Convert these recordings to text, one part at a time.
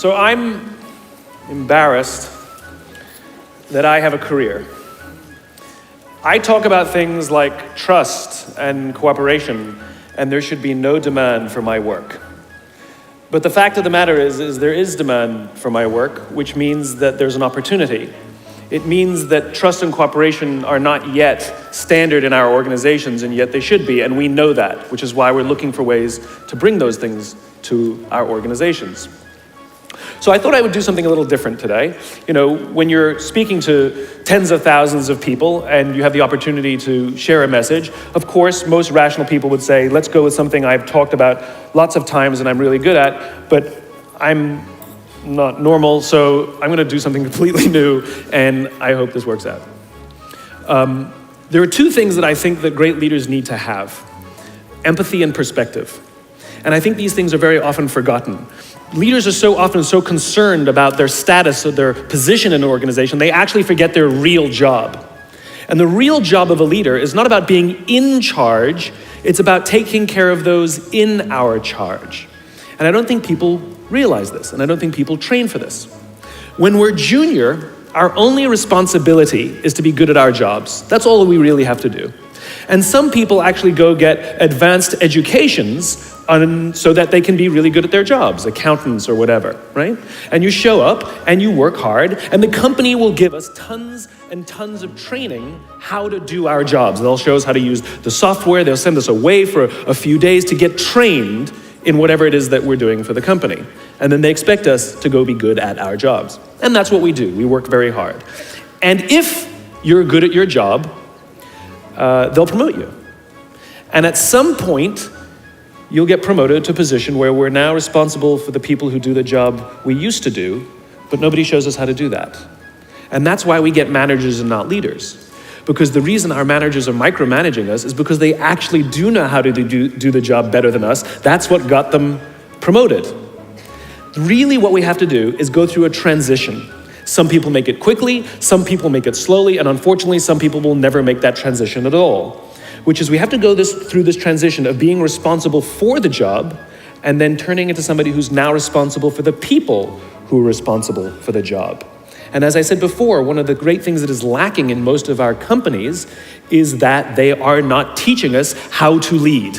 So I'm embarrassed that I have a career. I talk about things like trust and cooperation, and there should be no demand for my work. But the fact of the matter is there is demand for my work, which means that there's an opportunity. It means that trust and cooperation are not yet standard in our organizations, and yet they should be, and we know that, which is why we're looking for ways to bring those things to our organizations. So I thought I would do something a little different today. You know, when you're speaking to tens of thousands of people and you have the opportunity to share a message, of course, most rational people would say, let's go with something I've talked about lots of times and I'm really good at, but I'm not normal, so I'm going to do something completely new, and I hope this works out. There are two things that I think that great leaders need to have: empathy and perspective. And I think these things are very often forgotten. Leaders are so often so concerned about their status or their position in an organization, they actually forget their real job. And the real job of a leader is not about being in charge, it's about taking care of those in our charge. And I don't think people realize this, and I don't think people train for this. When we're junior, our only responsibility is to be good at our jobs. That's all we really have to do. And some people actually go get advanced educations so that they can be really good at their jobs, accountants or whatever, right? And you show up and you work hard, and the company will give us tons and tons of training how to do our jobs. They'll show us how to use the software, they'll send us away for a few days to get trained in whatever it is that we're doing for the company. And then they expect us to go be good at our jobs. And that's what we do. We work very hard. And if you're good at your job, they'll promote you. And at some point, you'll get promoted to a position where we're now responsible for the people who do the job we used to do, but nobody shows us how to do that. And that's why we get managers and not leaders. Because the reason our managers are micromanaging us is because they actually do know how to do the job better than us. That's what got them promoted. Really what we have to do is go through a transition. Some people make it quickly, some people make it slowly, and unfortunately some people will never make that transition at all. Which is we have to go through this transition of being responsible for the job and then turning into somebody who's now responsible for the people who are responsible for the job. And as I said before, one of the great things that is lacking in most of our companies is that they are not teaching us how to lead.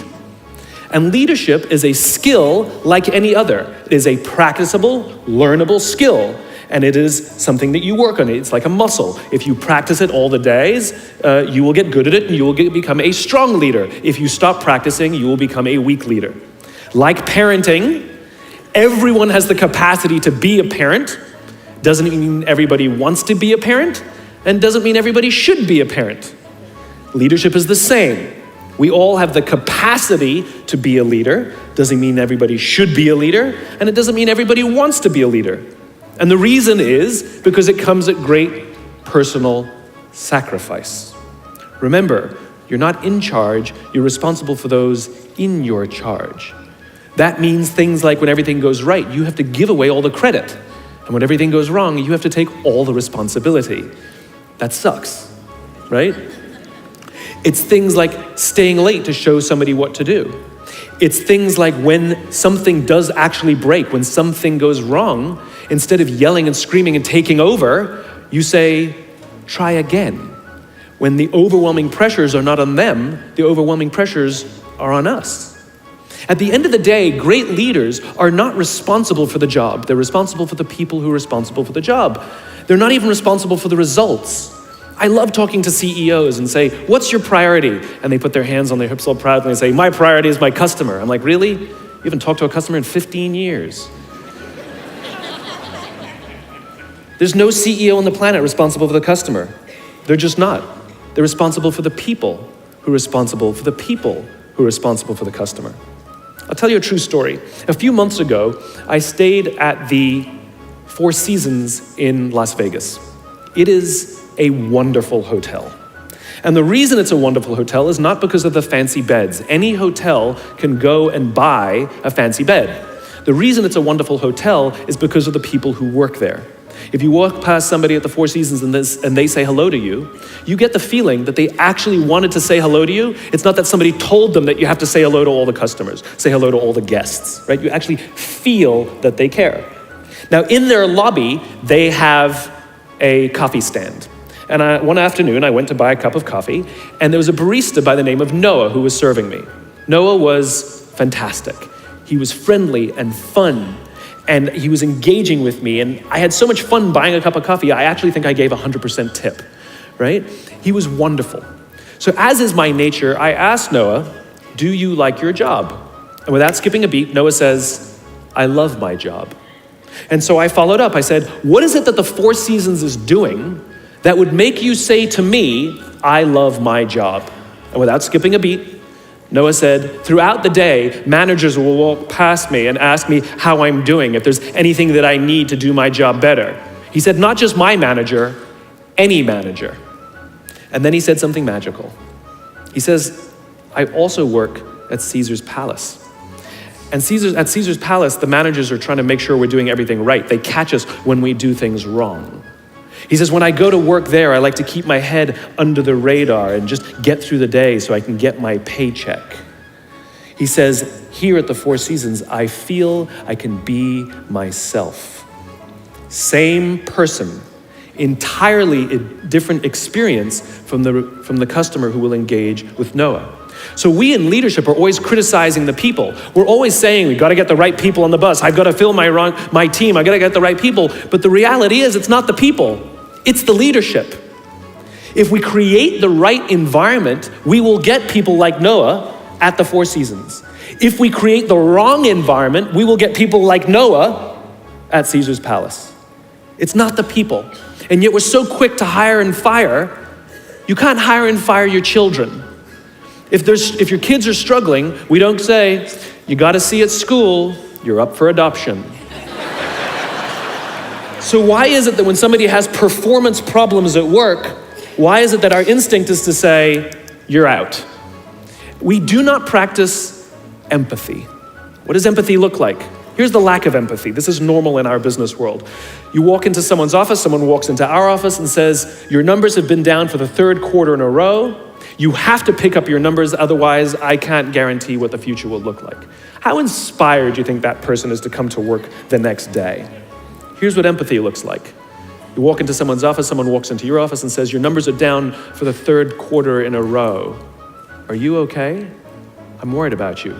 And leadership is a skill like any other. It is a practicable, learnable skill. And it is something that you work on. It's like a muscle. If you practice it all the days, you will get good at it and you will become a strong leader. If you stop practicing, you will become a weak leader. Like parenting, everyone has the capacity to be a parent. Doesn't mean everybody wants to be a parent, and doesn't mean everybody should be a parent. Leadership is the same. We all have the capacity to be a leader. Doesn't mean everybody should be a leader, and it doesn't mean everybody wants to be a leader. And the reason is because it comes at great personal sacrifice. Remember, you're not in charge, you're responsible for those in your charge. That means things like when everything goes right, you have to give away all the credit. And when everything goes wrong, you have to take all the responsibility. That sucks, right? It's things like staying late to show somebody what to do. It's things like when something does actually break, when something goes wrong, instead of yelling and screaming and taking over, you say, try again. When the overwhelming pressures are not on them, the overwhelming pressures are on us. At the end of the day, great leaders are not responsible for the job. They're responsible for the people who are responsible for the job. They're not even responsible for the results. I love talking to CEOs and say, what's your priority? And they put their hands on their hips all proud and they say, my priority is my customer. I'm like, really? You haven't talked to a customer in 15 years. There's no CEO on the planet responsible for the customer. They're just not. They're responsible for the people who are responsible for the people who are responsible for the customer. I'll tell you a true story. A few months ago, I stayed at the Four Seasons in Las Vegas. It is a wonderful hotel. And the reason it's a wonderful hotel is not because of the fancy beds. Any hotel can go and buy a fancy bed. The reason it's a wonderful hotel is because of the people who work there. If you walk past somebody at the Four Seasons and they say hello to you, you get the feeling that they actually wanted to say hello to you. It's not that somebody told them that you have to say hello to all the customers, say hello to all the guests, right? You actually feel that they care. Now, in their lobby, they have a coffee stand. And one afternoon, I went to buy a cup of coffee, and there was a barista by the name of Noah who was serving me. Noah was fantastic. He was friendly and fun, and he was engaging with me, and I had so much fun buying a cup of coffee, I actually think I gave 100% tip, right? He was wonderful. So as is my nature, I asked Noah, do you like your job? And without skipping a beat, Noah says, I love my job. And so I followed up. I said, what is it that the Four Seasons is doing that would make you say to me, I love my job? And without skipping a beat, Noah said, throughout the day, managers will walk past me and ask me how I'm doing, if there's anything that I need to do my job better. He said, not just my manager, any manager. And then he said something magical. He says, I also work at Caesar's Palace. And at Caesar's Palace, the managers are trying to make sure we're doing everything right. They catch us when we do things wrong. He says, when I go to work there, I like to keep my head under the radar and just get through the day so I can get my paycheck. He says, here at the Four Seasons, I feel I can be myself. Same person, entirely different experience from the customer who will engage with Noah. So we in leadership are always criticizing the people. We're always saying, we've got to get the right people on the bus. I've got to fill my team. I've got to get the right people. But the reality is, it's not the people. It's the leadership. If we create the right environment, we will get people like Noah at the Four Seasons. If we create the wrong environment, we will get people like Noah at Caesar's Palace. It's not the people. And yet we're so quick to hire and fire. You can't hire and fire your children. If your kids are struggling, we don't say, you got to see at school, you're up for adoption. So why is it that when somebody has performance problems at work, why is it that our instinct is to say, you're out? We do not practice empathy. What does empathy look like? Here's the lack of empathy. This is normal in our business world. You walk into someone's office, someone walks into our office and says, your numbers have been down for the third quarter in a row. You have to pick up your numbers, otherwise I can't guarantee what the future will look like. How inspired do you think that person is to come to work the next day? Here's what empathy looks like. You walk into someone's office, someone walks into your office and says, your numbers are down for the third quarter in a row. Are you okay? I'm worried about you.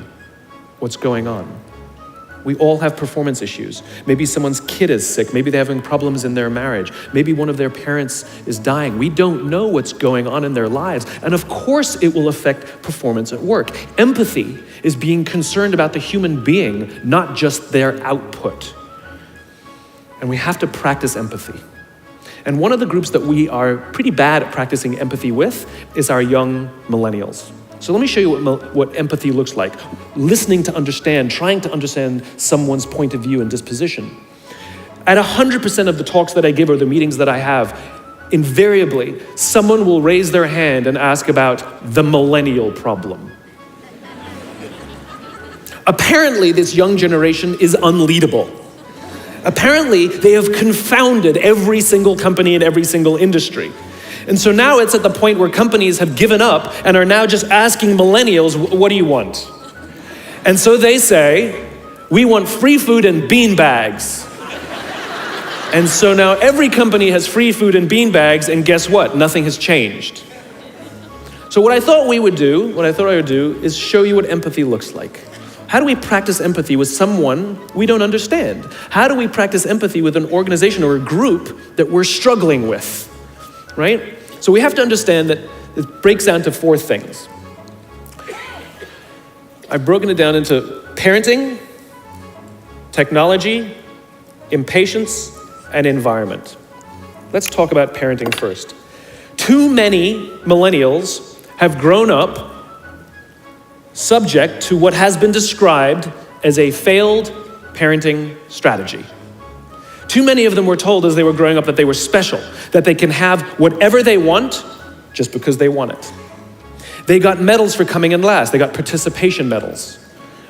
What's going on? We all have performance issues. Maybe someone's kid is sick. Maybe they're having problems in their marriage. Maybe one of their parents is dying. We don't know what's going on in their lives. And of course it will affect performance at work. Empathy is being concerned about the human being, not just their output. And we have to practice empathy. And one of the groups that we are pretty bad at practicing empathy with is our young millennials. So let me show you what empathy looks like. Listening to understand, trying to understand someone's point of view and disposition. At 100% of the talks that I give or the meetings that I have, invariably, someone will raise their hand and ask about the millennial problem. Apparently, this young generation is unleadable. Apparently, they have confounded every single company in every single industry. And so now it's at the point where companies have given up and are now just asking millennials, what do you want? And so they say, we want free food and bean bags. And so now every company has free food and bean bags, and guess what? Nothing has changed. So what I thought I would do is show you what empathy looks like. How do we practice empathy with someone we don't understand? How do we practice empathy with an organization or a group that we're struggling with, right? So we have to understand that it breaks down to 4 things. I've broken it down into parenting, technology, impatience, and environment. Let's talk about parenting first. Too many millennials have grown up subject to what has been described as a failed parenting strategy. Too many of them were told as they were growing up that they were special, that they can have whatever they want just because they want it. They got medals for coming in last. They got participation medals,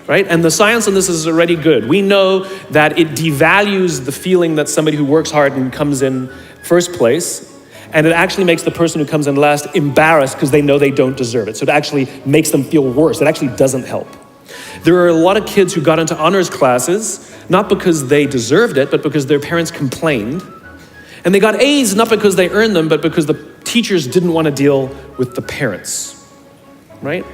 right? And the science on this is already good. We know that it devalues the feeling that somebody who works hard and comes in first place, and it actually makes the person who comes in last embarrassed because they know they don't deserve it. So it actually makes them feel worse. It actually doesn't help. There are a lot of kids who got into honors classes, not because they deserved it, but because their parents complained. And they got A's not because they earned them, but because the teachers didn't want to deal with the parents, right?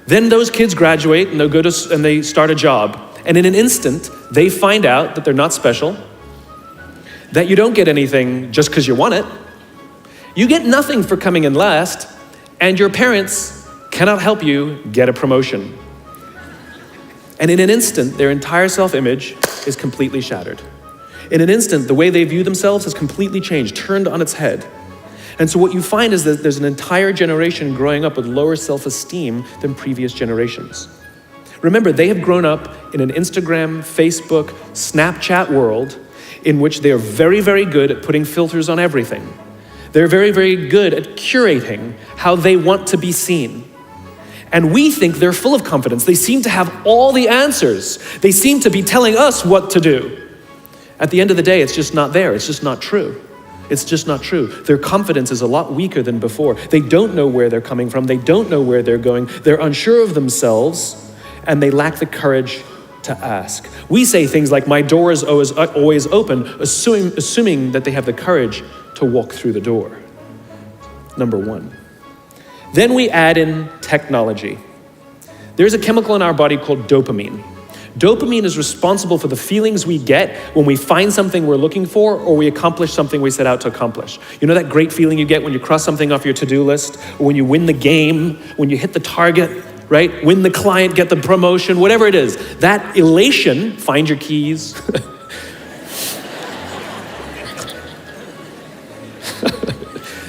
Then those kids graduate and they start a job. And in an instant, they find out that they're not special, that you don't get anything just because you want it. You get nothing for coming in last, and your parents cannot help you get a promotion. And in an instant, their entire self-image is completely shattered. In an instant, the way they view themselves has completely changed, turned on its head. And so what you find is that there's an entire generation growing up with lower self-esteem than previous generations. Remember, they have grown up in an Instagram, Facebook, Snapchat world in which they are very, very good at putting filters on everything. They're very, very good at curating how they want to be seen. And we think they're full of confidence. They seem to have all the answers. They seem to be telling us what to do. At the end of the day, it's just not there. It's just not true. It's just not true. Their confidence is a lot weaker than before. They don't know where they're coming from. They don't know where they're going. They're unsure of themselves, and they lack the courage to ask. We say things like, my door is always open, assuming that they have the courage to walk through the door. Number one. Then we add in technology. There's a chemical in our body called dopamine. Dopamine is responsible for the feelings we get when we find something we're looking for or we accomplish something we set out to accomplish. You know that great feeling you get when you cross something off your to-do list, or when you win the game, when you hit the target, right? Win the client, get the promotion, whatever it is. That elation, find your keys.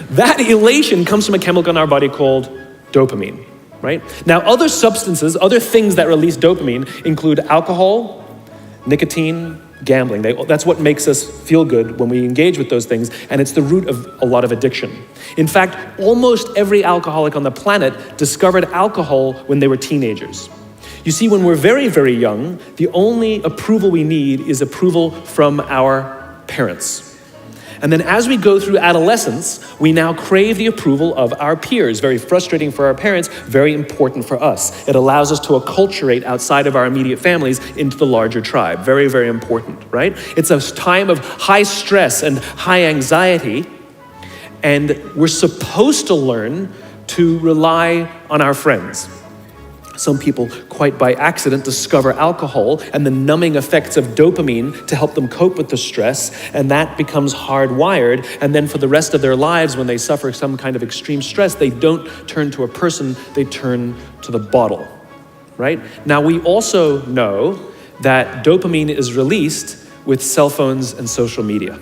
That elation comes from a chemical in our body called dopamine. Right? Now, other substances, other things that release dopamine include alcohol, nicotine, gambling. That's what makes us feel good when we engage with those things, and it's the root of a lot of addiction. In fact, almost every alcoholic on the planet discovered alcohol when they were teenagers. You see, when we're very, very young, the only approval we need is approval from our parents. And then as we go through adolescence, we now crave the approval of our peers. Very frustrating for our parents, very important for us. It allows us to acculturate outside of our immediate families into the larger tribe. Very, very important, right? It's a time of high stress and high anxiety, and we're supposed to learn to rely on our friends. Some people, quite by accident, discover alcohol and the numbing effects of dopamine to help them cope with the stress, and that becomes hardwired. And then for the rest of their lives, when they suffer some kind of extreme stress, they don't turn to a person, they turn to the bottle, right? Now, we also know that dopamine is released with cell phones and social media.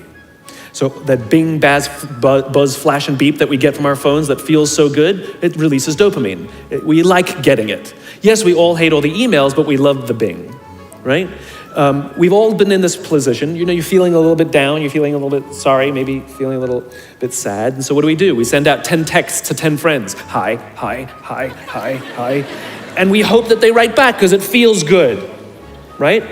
So that bing, buzz, flash, and beep that we get from our phones that feels so good, it releases dopamine. We like getting it. Yes, we all hate all the emails, but we love the bing, right? We've all been in this position. You know, you're feeling a little bit down, you're feeling a little bit sorry, maybe feeling a little bit sad. And so what do? We send out 10 texts to 10 friends. Hi, hi, hi, hi, hi. And we hope that they write back because it feels good, right?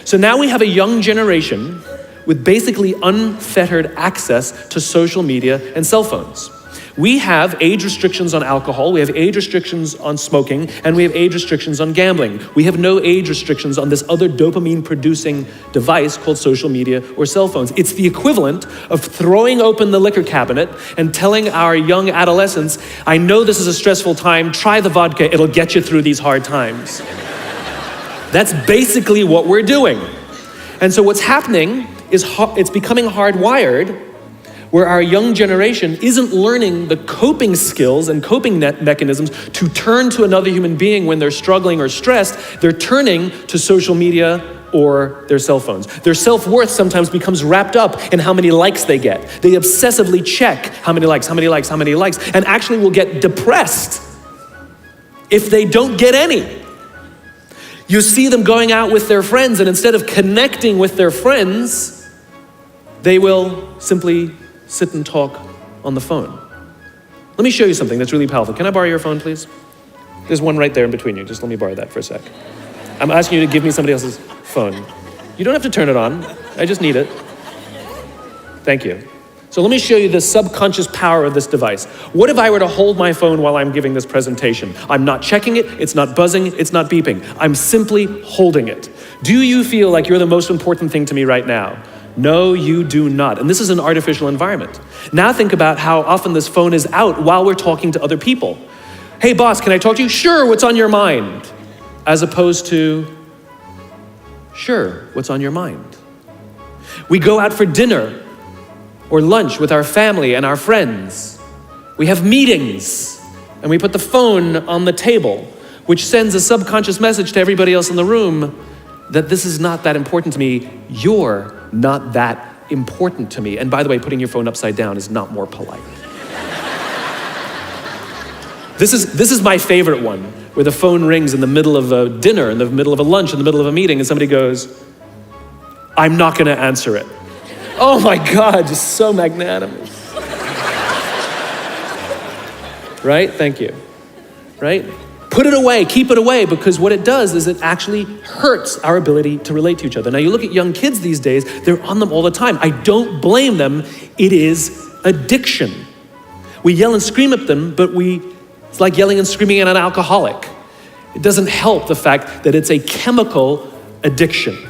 So now we have a young generation with basically unfettered access to social media and cell phones. We have age restrictions on alcohol, we have age restrictions on smoking, and we have age restrictions on gambling. We have no age restrictions on this other dopamine-producing device called social media or cell phones. It's the equivalent of throwing open the liquor cabinet and telling our young adolescents, I know this is a stressful time, try the vodka, it'll get you through these hard times. That's basically what we're doing. And so what's happening is it's becoming hardwired, where our young generation isn't learning the coping skills and coping mechanisms to turn to another human being when they're struggling or stressed. They're turning to social media or their cell phones. Their self-worth sometimes becomes wrapped up in how many likes they get. They obsessively check how many likes, and actually will get depressed if they don't get any. You see them going out with their friends, and instead of connecting with their friends, they will simply sit and talk on the phone. Let me show you something that's really powerful. Can I borrow your phone, please? There's one right there in between you. Just let me borrow that for a sec. I'm asking you to give me somebody else's phone. You don't have to turn it on. I just need it. Thank you. So let me show you the subconscious power of this device. What if I were to hold my phone while I'm giving this presentation? I'm not checking it, it's not buzzing, it's not beeping. I'm simply holding it. Do you feel like you're the most important thing to me right now? No, you do not. And this is an artificial environment. Now think about how often this phone is out while we're talking to other people. Hey boss, can I talk to you? Sure, what's on your mind? As opposed to, sure, what's on your mind? We go out for dinner or lunch with our family and our friends. We have meetings, and we put the phone on the table, which sends a subconscious message to everybody else in the room that this is not that important to me. You're not that important to me. And by the way, putting your phone upside down is not more polite. This is my favorite one, where the phone rings in the middle of a dinner, in the middle of a lunch, in the middle of a meeting, and somebody goes, I'm not gonna answer it. Oh my God, just so magnanimous. Right? Thank you. Right? Put it away, keep it away, because what it does is it actually hurts our ability to relate to each other. Now you look at young kids these days, they're on them all the time. I don't blame them, it is addiction. We yell and scream at them, but it's like yelling and screaming at an alcoholic. It doesn't help the fact that it's a chemical addiction.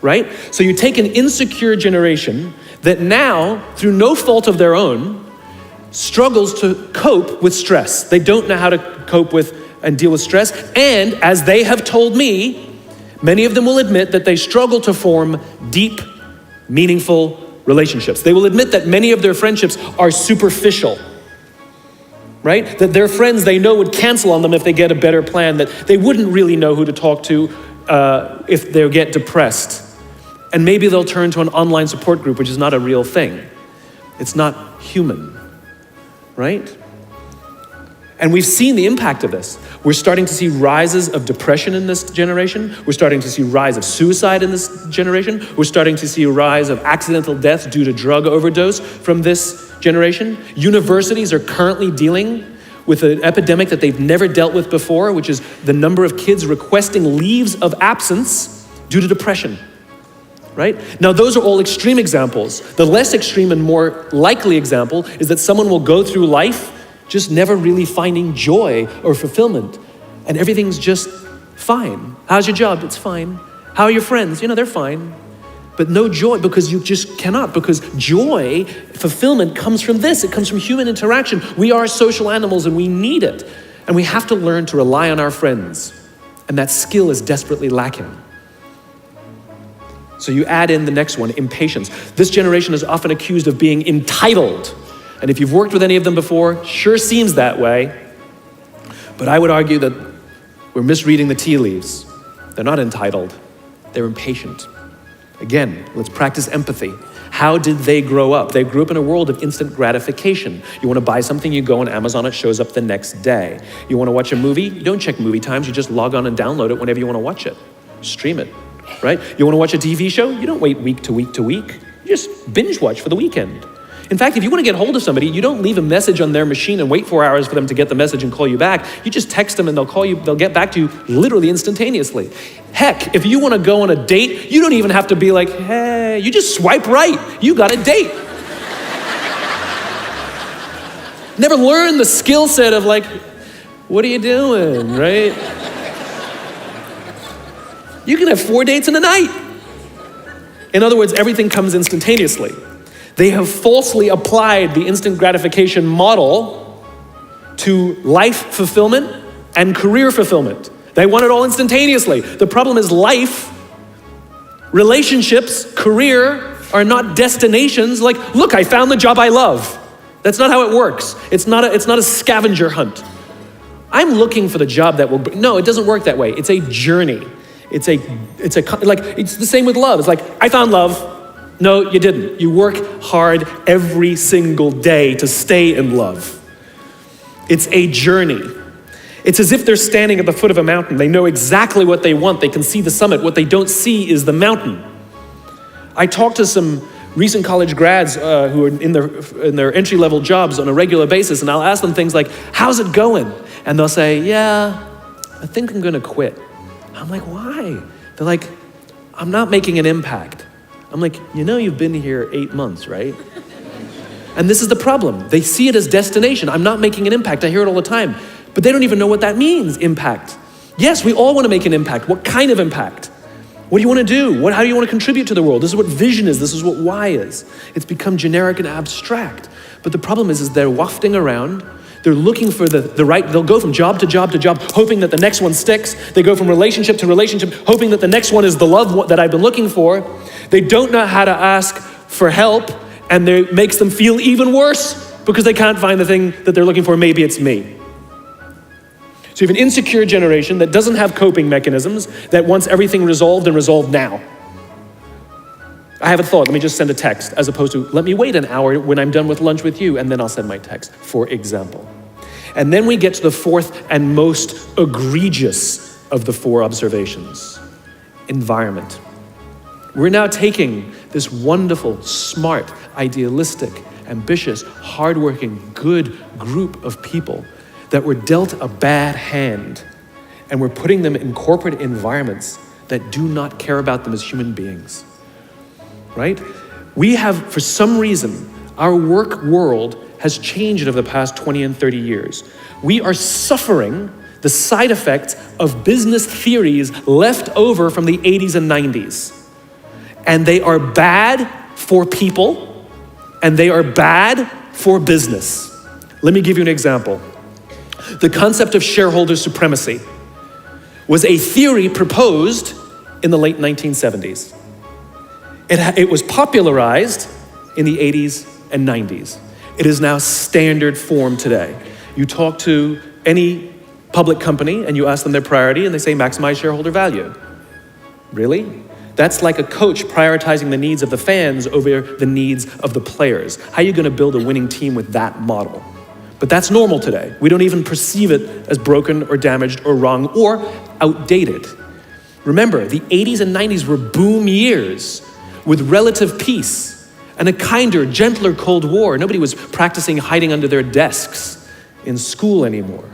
Right? So you take an insecure generation that now, through no fault of their own, struggles to cope with stress. They don't know how to cope with and deal with stress. And as they have told me, many of them will admit that they struggle to form deep, meaningful relationships. They will admit that many of their friendships are superficial. Right? That their friends they know would cancel on them if they get a better plan, that they wouldn't really know who to talk to if they get depressed. And maybe they'll turn to an online support group, which is not a real thing. It's not human, right? And we've seen the impact of this. We're starting to see rises of depression in this generation. We're starting to see a rise of suicide in this generation. We're starting to see a rise of accidental deaths due to drug overdose from this generation. Universities are currently dealing with an epidemic that they've never dealt with before, which is the number of kids requesting leaves of absence due to depression. Right? Now, those are all extreme examples. The less extreme and more likely example is that someone will go through life just never really finding joy or fulfillment, and everything's just fine. How's your job? It's fine. How are your friends? They're fine. But no joy, because you just cannot, because joy, fulfillment comes from this. It comes from human interaction. We are social animals and we need it. And we have to learn to rely on our friends. And that skill is desperately lacking. So you add in the next one, impatience. This generation is often accused of being entitled. And if you've worked with any of them before, sure seems that way. But I would argue that we're misreading the tea leaves. They're not entitled, they're impatient. Again, let's practice empathy. How did they grow up? They grew up in a world of instant gratification. You want to buy something, you go on Amazon, it shows up the next day. You want to watch a movie, you don't check movie times, you just log on and download it whenever you want to watch it. Stream it. Right? You want to watch a TV show? You don't wait week to week to week. You just binge watch for the weekend. In fact, if you want to get hold of somebody, you don't leave a message on their machine and wait 4 hours for them to get the message and call you back. You just text them and they'll call you, they'll get back to you literally instantaneously. Heck, if you want to go on a date, you don't even have to be like, hey, you just swipe right. You got a date. Never learn the skill set of like, what are you doing, right? You can have 4 dates in a night. In other words, everything comes instantaneously. They have falsely applied the instant gratification model to life fulfillment and career fulfillment. They want it all instantaneously. The problem is life, relationships, career are not destinations. Like, look, I found the job I love. That's not how it works. It's not a scavenger hunt. I'm looking for the job that will, no, it doesn't work that way. It's a journey. It's the same with love. It's like, I found love. No, you didn't. You work hard every single day to stay in love. It's a journey. It's as if they're standing at the foot of a mountain. They know exactly what they want. They can see the summit. What they don't see is the mountain. I talked to some recent college grads who are in their entry-level jobs on a regular basis, and I'll ask them things like, how's it going? And they'll say, yeah, I think I'm gonna quit. I'm like, why? They're like, I'm not making an impact. I'm like, you've been here 8 months, right? And this is the problem. They see it as destination. I'm not making an impact. I hear it all the time. But they don't even know what that means, impact. Yes, we all want to make an impact. What kind of impact? What do you want to do? How do you want to contribute to the world? This is what vision is. This is what why is. It's become generic and abstract. But the problem is they're wafting around. They're looking for the right, they'll go from job to job to job, hoping that the next one sticks. They go from relationship to relationship, hoping that the next one is the love that I've been looking for. They don't know how to ask for help, and it makes them feel even worse because they can't find the thing that they're looking for. Maybe it's me. So you have an insecure generation that doesn't have coping mechanisms, that wants everything resolved and resolved now. I have a thought, let me just send a text, as opposed to, let me wait an hour when I'm done with lunch with you, and then I'll send my text, for example. And then we get to the fourth and most egregious of the four observations, environment. We're now taking this wonderful, smart, idealistic, ambitious, hardworking, good group of people that were dealt a bad hand, and we're putting them in corporate environments that do not care about them as human beings, right? We have, for some reason, our work world has changed over the past 20 and 30 years. We are suffering the side effects of business theories left over from the 80s and 90s. And they are bad for people, and they are bad for business. Let me give you an example. The concept of shareholder supremacy was a theory proposed in the late 1970s. It was popularized in the 80s and 90s. It is now standard form today. You talk to any public company and you ask them their priority and they say maximize shareholder value. Really? That's like a coach prioritizing the needs of the fans over the needs of the players. How are you going to build a winning team with that model? But that's normal today. We don't even perceive it as broken or damaged or wrong or outdated. Remember, the 80s and 90s were boom years with relative peace and a kinder, gentler Cold War. Nobody was practicing hiding under their desks in school anymore.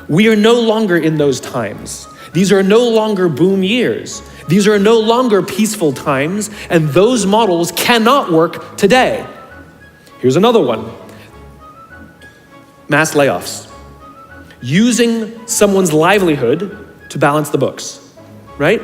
We are no longer in those times. These are no longer boom years. These are no longer peaceful times, and those models cannot work today. Here's another one. Mass layoffs. Using someone's livelihood to balance the books, right?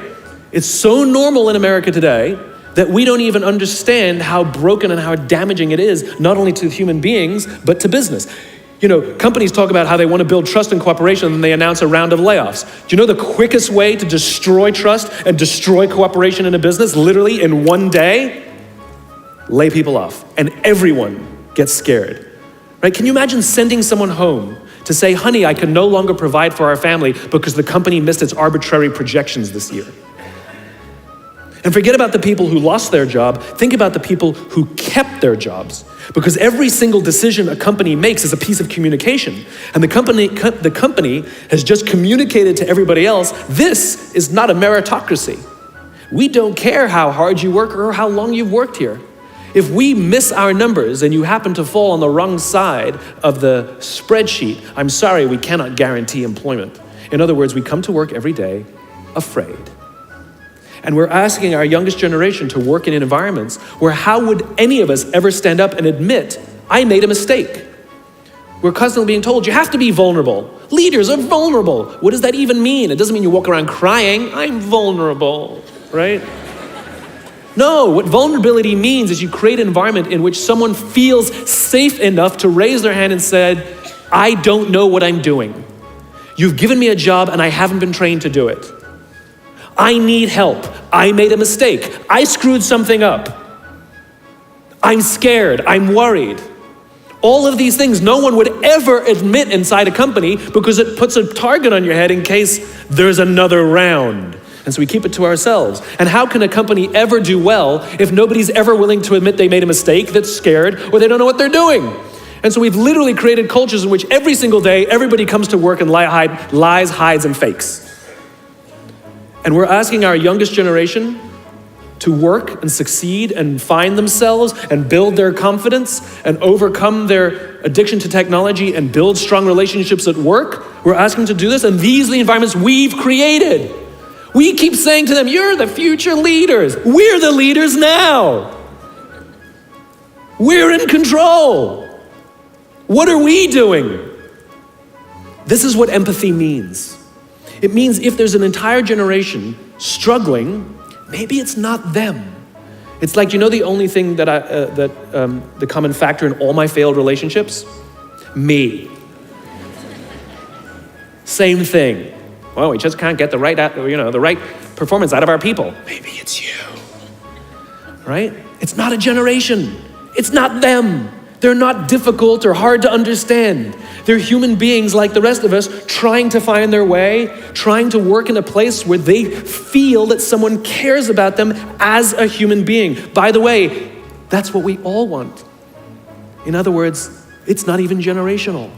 It's so normal in America today that we don't even understand how broken and how damaging it is, not only to human beings, but to business. You know, companies talk about how they want to build trust and cooperation, and they announce a round of layoffs. Do you know the quickest way to destroy trust and destroy cooperation in a business, literally in one day? Lay people off, and everyone gets scared. Right? Can you imagine sending someone home to say, honey, I can no longer provide for our family because the company missed its arbitrary projections this year? And forget about the people who lost their job. Think about the people who kept their jobs. Because every single decision a company makes is a piece of communication. And the company has just communicated to everybody else, this is not a meritocracy. We don't care how hard you work or how long you've worked here. If we miss our numbers and you happen to fall on the wrong side of the spreadsheet, I'm sorry, we cannot guarantee employment. In other words, we come to work every day afraid. And we're asking our youngest generation to work in environments where how would any of us ever stand up and admit, I made a mistake? We're constantly being told, you have to be vulnerable. Leaders are vulnerable. What does that even mean? It doesn't mean you walk around crying, I'm vulnerable, right? No, what vulnerability means is you create an environment in which someone feels safe enough to raise their hand and said, I don't know what I'm doing. You've given me a job and I haven't been trained to do it. I need help. I made a mistake. I screwed something up. I'm scared. I'm worried. All of these things no one would ever admit inside a company because it puts a target on your head in case there's another round. And so we keep it to ourselves. And how can a company ever do well if nobody's ever willing to admit they made a mistake, that's scared, or they don't know what they're doing? And so we've literally created cultures in which every single day, everybody comes to work and lies, hides, and fakes. And we're asking our youngest generation to work and succeed and find themselves and build their confidence and overcome their addiction to technology and build strong relationships at work. We're asking them to do this, and these are the environments we've created. We keep saying to them, you're the future leaders. We're the leaders now. We're in control. What are we doing? This is what empathy means. It means if there's an entire generation struggling, maybe it's not them. It's like, the only thing that the common factor in all my failed relationships? Me. Same thing. Well, we just can't get the right performance out of our people. Maybe it's you. Right? It's not a generation. It's not them. They're not difficult or hard to understand. They're human beings like the rest of us, trying to find their way, trying to work in a place where they feel that someone cares about them as a human being. By the way, that's what we all want. In other words, it's not even generational.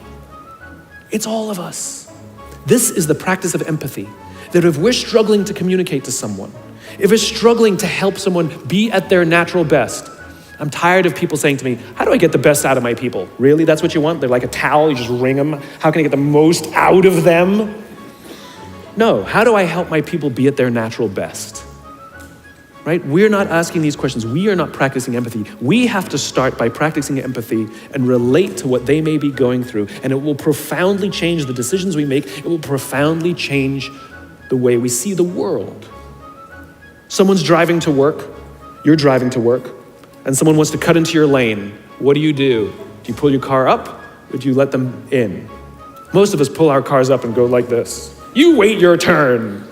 It's all of us. This is the practice of empathy, that if we're struggling to communicate to someone, if we're struggling to help someone be at their natural best, I'm tired of people saying to me, how do I get the best out of my people? Really, that's what you want? They're like a towel, you just wring them. How can I get the most out of them? No, how do I help my people be at their natural best? Right? We're not asking these questions. We are not practicing empathy. We have to start by practicing empathy and relate to what they may be going through. And it will profoundly change the decisions we make. It will profoundly change the way we see the world. Someone's driving to work. You're driving to work. And someone wants to cut into your lane. What do? Do you pull your car up or do you let them in? Most of us pull our cars up and go like this. You wait your turn.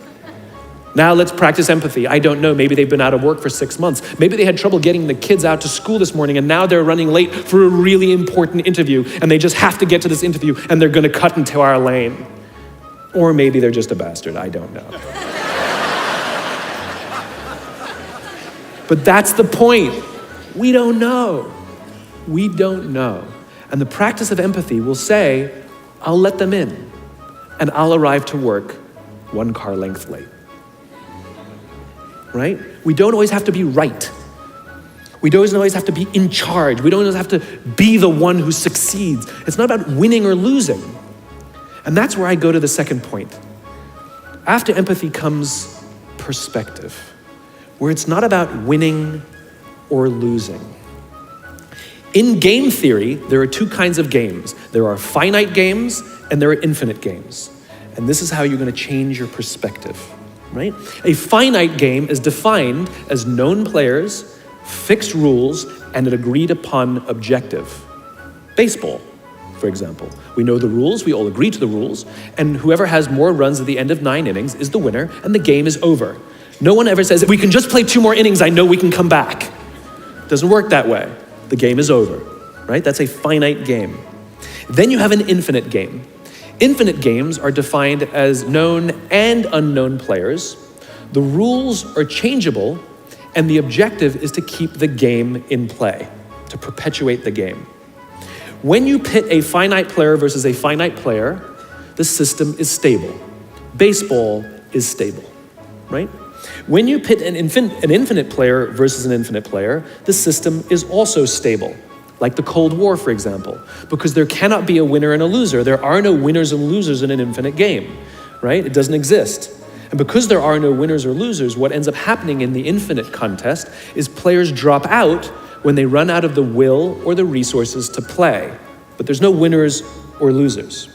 Now let's practice empathy. I don't know, maybe they've been out of work for 6 months. Maybe they had trouble getting the kids out to school this morning and now they're running late for a really important interview and they just have to get to this interview and they're gonna cut into our lane. Or maybe they're just a bastard, I don't know. But that's the point. We don't know. We don't know. And the practice of empathy will say, I'll let them in and I'll arrive to work 1 car length late. Right? We don't always have to be right. We don't always have to be in charge. We don't always have to be the one who succeeds. It's not about winning or losing. And that's where I go to the second point. After empathy comes perspective, where it's not about winning or losing. In game theory, there are 2 kinds of games. There are finite games and there are infinite games. And this is how you're going to change your perspective, right? A finite game is defined as known players, fixed rules, and an agreed upon objective. Baseball, for example. We know the rules, we all agree to the rules, and whoever has more runs at the end of 9 innings is the winner, and the game is over. No one ever says, if we can just play 2 more innings, I know we can come back. Doesn't work that way. The game is over, right? That's a finite game. Then you have an infinite game. Infinite games are defined as known and unknown players. The rules are changeable, and the objective is to keep the game in play, to perpetuate the game. When you pit a finite player versus a finite player, the system is stable. Baseball is stable, right? When you pit an infinite player versus an infinite player, the system is also stable, like the Cold War, for example, because there cannot be a winner and a loser. There are no winners and losers in an infinite game, right? It doesn't exist. And because there are no winners or losers, what ends up happening in the infinite contest is players drop out when they run out of the will or the resources to play. But there's no winners or losers.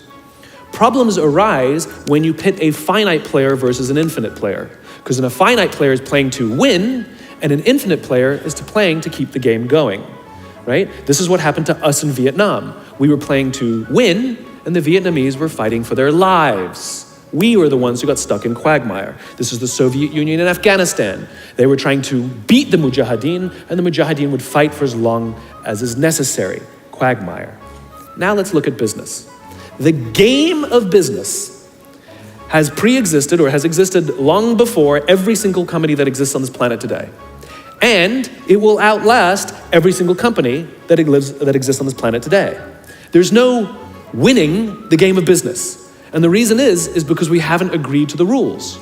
Problems arise when you pit a finite player versus an infinite player. Because a finite player is playing to win, and an infinite player is playing to keep the game going, right? This is what happened to us in Vietnam. We were playing to win, and the Vietnamese were fighting for their lives. We were the ones who got stuck in quagmire. This is the Soviet Union and Afghanistan. They were trying to beat the Mujahideen, and the Mujahideen would fight for as long as is necessary. Quagmire. Now let's look at business. The game of business has pre-existed or has existed long before every single company that exists on this planet today. And it will outlast every single company that exists on this planet today. There's no winning the game of business. And the reason is because we haven't agreed to the rules.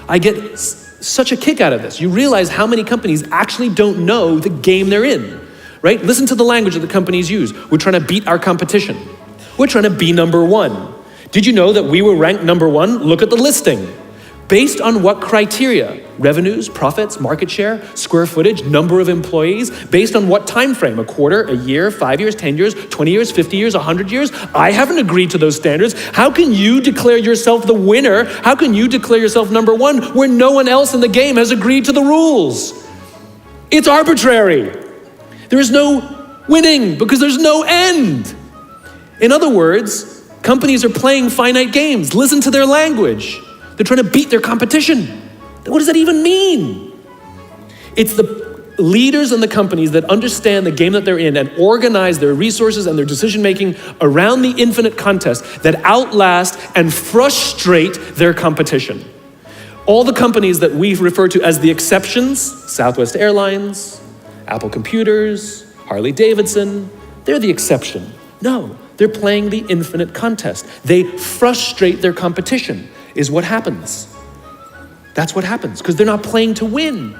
I get such a kick out of this. You realize how many companies actually don't know the game they're in, right? Listen to the language that the companies use. We're trying to beat our competition. We're trying to be number 1. Did you know that we were ranked number 1? Look at the listing. Based on what criteria? Revenues, profits, market share, square footage, number of employees, based on what time frame? A quarter, a year, 5 years, 10 years, 20 years, 50 years, 100 years? I haven't agreed to those standards. How can you declare yourself the winner? How can you declare yourself number one where no one else in the game has agreed to the rules? It's arbitrary. There is no winning because there's no end. In other words, companies are playing finite games. Listen to their language. They're trying to beat their competition. What does that even mean? It's the leaders in the companies that understand the game that they're in and organize their resources and their decision-making around the infinite contest that outlast and frustrate their competition. All the companies that we refer to as the exceptions, Southwest Airlines, Apple Computers, Harley Davidson, they're the exception. No, they're playing the infinite contest. They frustrate their competition, is what happens. That's what happens, because they're not playing to win.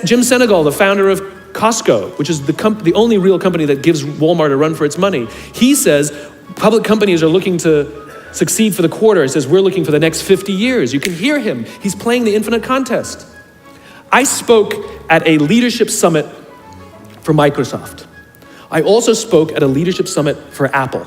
Jim Senegal, the founder of Costco, which is the only real company that gives Walmart a run for its money, he says public companies are looking to succeed for the quarter. He says, we're looking for the next 50 years. You can hear him. He's playing the infinite contest. I spoke at a leadership summit for Microsoft. I also spoke at a leadership summit for Apple.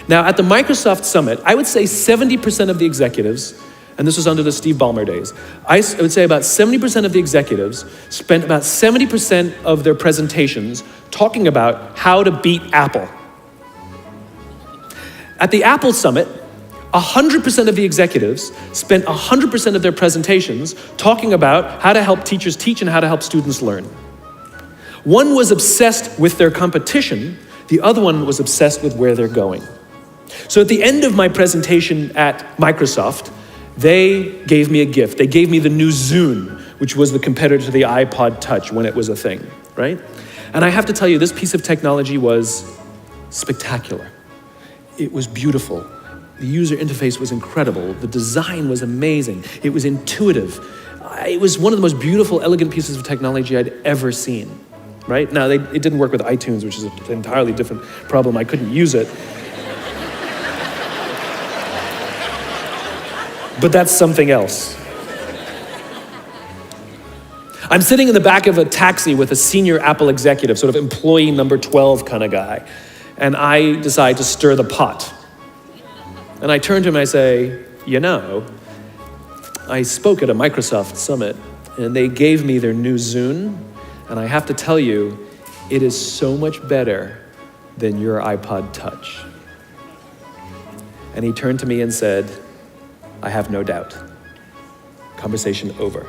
Now, at the Microsoft summit, I would say 70% of the executives, and this was under the Steve Ballmer days, I would say about 70% of the executives spent about 70% of their presentations talking about how to beat Apple. At the Apple Summit, 100% of the executives spent 100% of their presentations talking about how to help teachers teach and how to help students learn. One was obsessed with their competition, the other one was obsessed with where they're going. So at the end of my presentation at Microsoft, they gave me a gift. They gave me the new Zune, which was the competitor to the iPod Touch when it was a thing, right? And I have to tell you, this piece of technology was spectacular. It was beautiful. The user interface was incredible. The design was amazing. It was intuitive. It was one of the most beautiful, elegant pieces of technology I'd ever seen, right? Now, it didn't work with iTunes, which is an entirely different problem. I couldn't use it. But that's something else. I'm sitting in the back of a taxi with a senior Apple executive, sort of employee number 12 kind of guy, and I decide to stir the pot. And I turn to him and I say, you know, I spoke at a Microsoft summit, and they gave me their new Zune, and I have to tell you, it is so much better than your iPod Touch. And he turned to me and said, I have no doubt. Conversation over.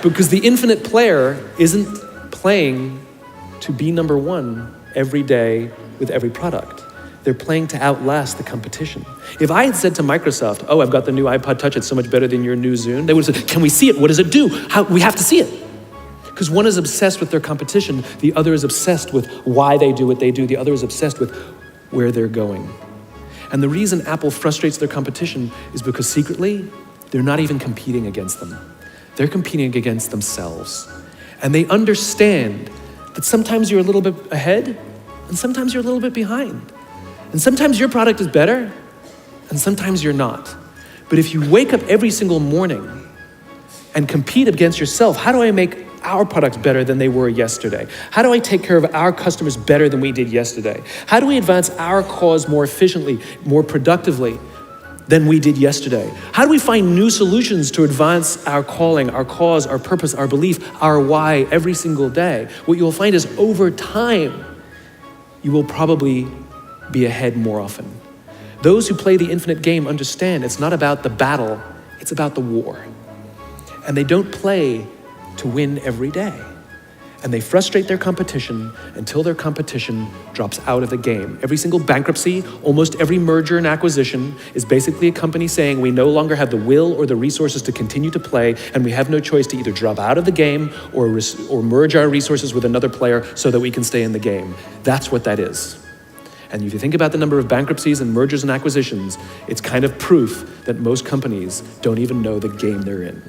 Because the infinite player isn't playing to be number one every day with every product. They're playing to outlast the competition. If I had said to Microsoft, oh, I've got the new iPod Touch, it's so much better than your new Zune, they would have said, can we see it? What does it do? We have to see it. Because one is obsessed with their competition, the other is obsessed with why they do what they do, the other is obsessed with where they're going. And the reason Apple frustrates their competition is because secretly, they're not even competing against them. They're competing against themselves. And they understand that sometimes you're a little bit ahead, and sometimes you're a little bit behind. And sometimes your product is better, and sometimes you're not. But if you wake up every single morning and compete against yourself, how do I make our products better than they were yesterday? How do I take care of our customers better than we did yesterday? How do we advance our cause more efficiently, more productively than we did yesterday? How do we find new solutions to advance our calling, our cause, our purpose, our belief, our why every single day? What you will find is over time, you will probably be ahead more often. Those who play the infinite game understand it's not about the battle, it's about the war. And they don't play to win every day. And they frustrate their competition until their competition drops out of the game. Every single bankruptcy, almost every merger and acquisition is basically a company saying we no longer have the will or the resources to continue to play, and we have no choice to either drop out of the game or merge our resources with another player so that we can stay in the game. That's what that is. And if you think about the number of bankruptcies and mergers and acquisitions, it's kind of proof that most companies don't even know the game they're in.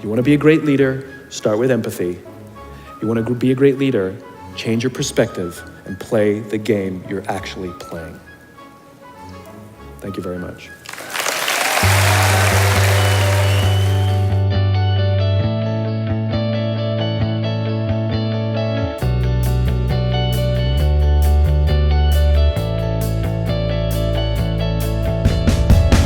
You want to be a great leader, start with empathy. You want to be a great leader, change your perspective and play the game you're actually playing. Thank you very much.